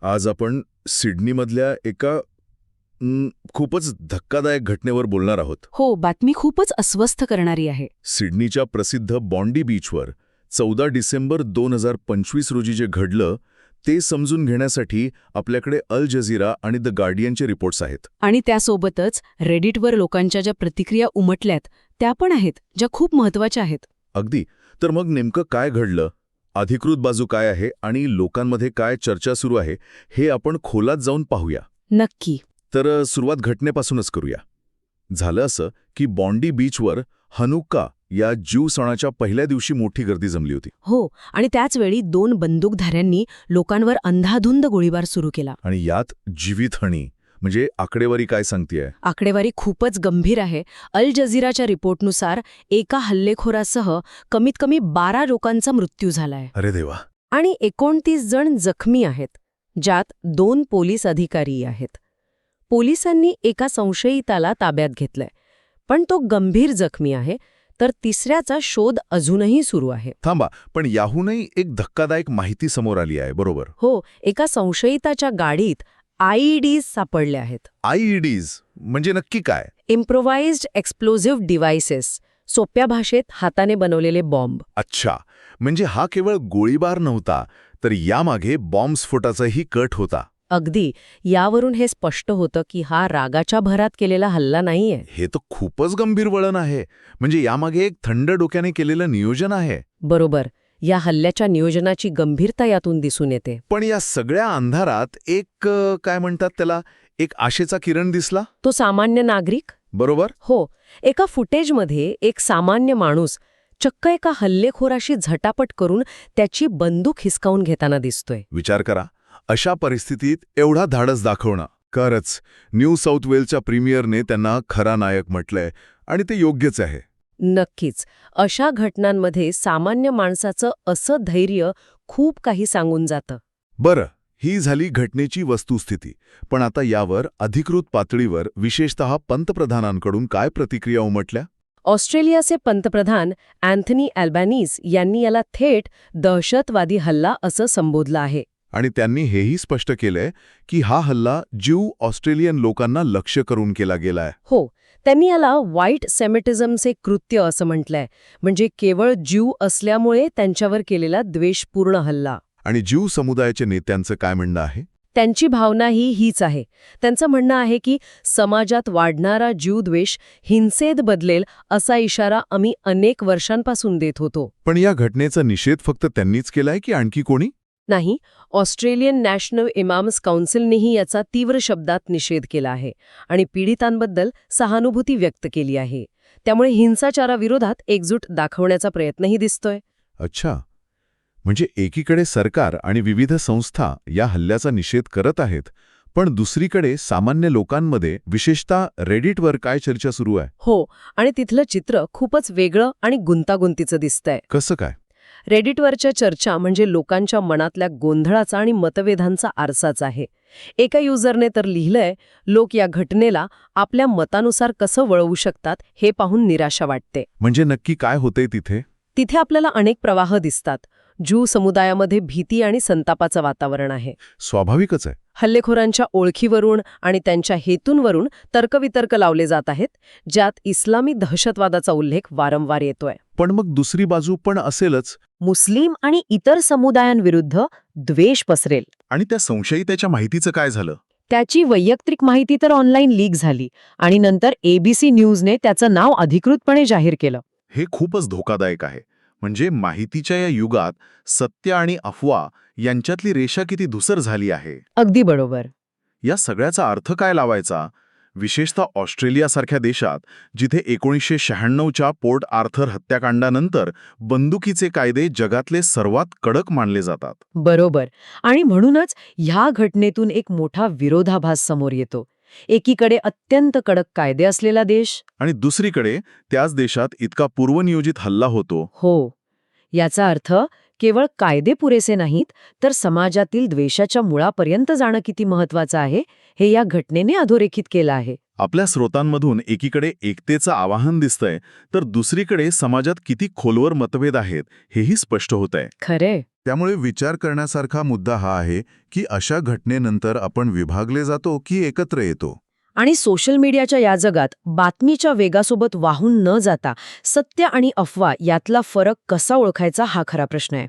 आज आपण सिडनीमधल्या एका खूपच धक्कादायक घटनेवर बोलणार आहोत. हो, बातमी खूपच अस्वस्थ करणारी आहे. सिडनीच्या प्रसिद्ध बॉन्डी बीचवर 14 डिसेंबर 2025 रोजी जे घडलं ते समजून घेण्यासाठी आपल्याकडे अल जझीरा आणि द गार्डियनचे रिपोर्ट्स आहेत. आणि त्यासोबतच रेडिटवर लोकांच्या ज्या प्रतिक्रिया उमटल्यात त्या पण आहेत, ज्या खूप महत्वाच्या आहेत. अगदी. तर मग नेमकं काय घडलं, अधिकृत बाजू काय आहे आणि लोकांमध्ये काय चर्चा सुरू आहे हे आपण खोलात जाऊन पाहूया. नक्की. तर सुरुवात घटनेपासूनच करूया. झालं असं की बॉन्डी बीचवर हनुक्का या ज्यू सणाच्या पहिल्या दिवशी मोठी गर्दी जमली होती. हो, आणि त्याचवेळी 2 बंदूकधाऱ्यांनी लोकांवर अंधाधुंद गोळीबार सुरू केला. आणि यात जीवितहानी म्हणजे आकडेवारी काय सांगतेय? आकडेवारी खूपच गंभीर आहे. अल जझीराच्या रिपोर्टनुसार एका हल्लेखोरासह कमीत कमी 12 लोकांचा मृत्यू झालाय. अरे देवा. आणि 29 जण जखमी आहेत, ज्यात 2 पोलीस अधिकारी आहेत. पोलिसांनी एका संशयिताला ताब्यात घेतलंय, पण तो गंभीर जखमी आहे, तर तिसऱ्याचा शोध अजूनही सुरू आहे. थांबा, पण याहूनही एक धक्कादायक माहिती समोर आली आहे, बरोबर? हो, एका संशयिताच्या गाडीत आयईडीज सापडले आहेत. आयईडीज म्हणजे नक्की काय? इम्प्रोवाइज्ड एक्सप्लोजिव्ह डिव्हायसेस, सोप्या भाषेत हाताने बनवलेले बॉम्ब. अच्छा, म्हणजे हा केवळ गोळीबार नव्हता, तर यामागे बॉम्बस्फोटाचाही कट होता. अगदी. यावरून हे स्पष्ट होतं की हा रागाच्या भरात केलेला हल्ला नाहीये. हे तर खूपच गंभीर वळण आहे. म्हणजे यामागे एक थंड डोक्याने केलेलं नियोजन आहे. बरोबर. या हल्ल्याच्या नियोजनाची गंभीरता यातून दिसून येते. पण या सगळ्या अंधारात एक काय म्हणतात त्याला, एक आशेचा किरण दिसला. तो सामान्य नागरिक. बरोबर. हो, एका फुटेजमध्ये एक सामान्य माणूस चक्क एका हल्लेखोराशी झटापट करून त्याची बंदूक हिसकावून घेताना दिसतोय. विचार करा, अशा परिस्थितीत एवढा धाडस दाखवणं. खरंच न्यू साऊथ वेल्सच्या प्रीमियरने त्यांना खरा नायक म्हटलंय आणि ते योग्यच आहे. नक्कीच. अशा घटनांमध्ये सामान्य माणसाचं असं धैर्य खूप काही सांगून जातं. बरं, ही झाली घटनेची वस्तुस्थिती. पण आता यावर अधिकृत पातळीवर विशेषतः पंतप्रधानांकडून काय प्रतिक्रिया उमटल्या? ऑस्ट्रेलियाचे पंतप्रधान अँथनी अल्बॅनीज यांनी याला थेट दहशतवादी हल्ला असं संबोधलं आहे. आणि त्यांनी हेही स्पष्ट केलंय की हा हल्ला ज्यू ऑस्ट्रेलियन लोकांना लक्ष्य करून केला गेलाय. हो, त्यांनी याला व्हाईट सेमिटिझमचे कृत्य असं म्हटलंय, म्हणजे केवळ ज्यू असल्यामुळे त्यांच्यावर केलेला द्वेषपूर्ण हल्ला. आणि ज्यू समुदायाच्या नेत्यांचं काय म्हणणं आहे? त्यांची भावनाही हीच आहे. त्यांचं म्हणणं आहे की समाजात वाढणारा ज्यूद्वेष हिंसेत बदलेल असा इशारा आम्ही अनेक वर्षांपासून देत होतो. पण या घटनेचा निषेध फक्त त्यांनीच केलाय की आणखी कोणी? नाही, ऑस्ट्रेलियन नॅशनल इमाम्स काउन्सिलनेही याचा तीव्र शब्दात निषेध केला आहे आणि पीडितांबद्दल सहानुभूती व्यक्त केली आहे. त्यामुळे हिंसाचाराविरोधात एकजूट दाखवण्याचा प्रयत्नही दिसतोय. अच्छा, म्हणजे एकीकडे सरकार आणि विविध संस्था या हल्ल्याचा निषेध करत आहेत, पण दुसरीकडे सामान्य लोकांमध्ये विशेषतः रेडिटवर काय चर्चा सुरू आहे? हो, आणि तिथलं चित्र खूपच वेगळं आणि गुंतागुंतीचं दिसतंय. कसं काय? रेडिटवरच्या चर्चा म्हणजे लोकांच्या मनातल्या गोंधळाचा आणि मतभेदांचा आरसाच आहे. एका युजरने तर लिहिलंय, लोक या घटनेला आपल्या मतानुसार कसं वळवू शकतात हे पाहून निराशा वाटते. म्हणजे नक्की काय होतंय तिथे? तिथे आपल्याला अनेक प्रवाह दिसतात. ज्यू समुदायामध्ये भीती आणि संतापाचं वातावरण आहे. स्वाभाविकच आहे. हल्लेखोरांच्या ओळखीवरून आणि त्यांच्या हेतूंवरून तर्कवितर्क लावले जात आहेत, ज्यात इस्लामी दहशतवादाचा उल्लेख वारंवार येतोय. पण मग दुसरी बाजू पण असेलच. मुस्लिम आणि इतर समुदायांविरुद्ध द्वेष पसरेल. आणि त्या संशयिताच्या माहितीचं काय झालं? त्याची वैयक्तिक माहिती तर ऑनलाईन लीक झाली आणि नंतर ABC न्यूजने त्याचं नाव अधिकृतपणे जाहीर केलं. हे खूपच धोकादायक आहे. म्हणजे माहितीच्या या युगात सत्य आणि अफवा यांच्यातली रेषा किती धुसर झाली आहे. अगदी बरोबर. या सगळ्याचा अर्थ काय लावायचा? विशेषतः ऑस्ट्रेलियासारख्या देशात, जिथे 1996च्या पोर्ट आर्थर हत्याकांडानंतर बंदुकीचे कायदे जगातले सर्वात कडक मानले जातात. बरोबर. आणि म्हणूनच ह्या घटनेतून एक मोठा विरोधाभास समोर येतो. एकीकडे अत्यंत कडक कायदे असलेला देश आणि दुसरीकडे त्याच देशात इतका पूर्वनियोजित हल्ला होतो. हो. याचा अर्थ केवळ कायदे पुरेसे नाहीत, तर समाजातील द्वेषाच्या मुळापर्यंत जाणं किती महत्वाचं आहे हे या घटनेने अधोरेखित केलं आहे. आपल्या स्रोतांमधून एकीकडे एकतेचं आवाहन दिसतंय, तर दुसरीकडे समाजात किती खोलवर मतभेद आहेत हेही स्पष्ट होतंय. खरे. त्यामुळे विचार करण्यासारखा मुद्दा हा आहे की अशा घटनेनंतर आपण विभागले जातो की एकत्र येतो. आणि सोशल मीडियाच्या या जगात बातमीच्या वेगासोबत वाहून न जाता सत्य आणि अफवा यातला फरक कसा ओळखायचा हा खरा प्रश्न आहे.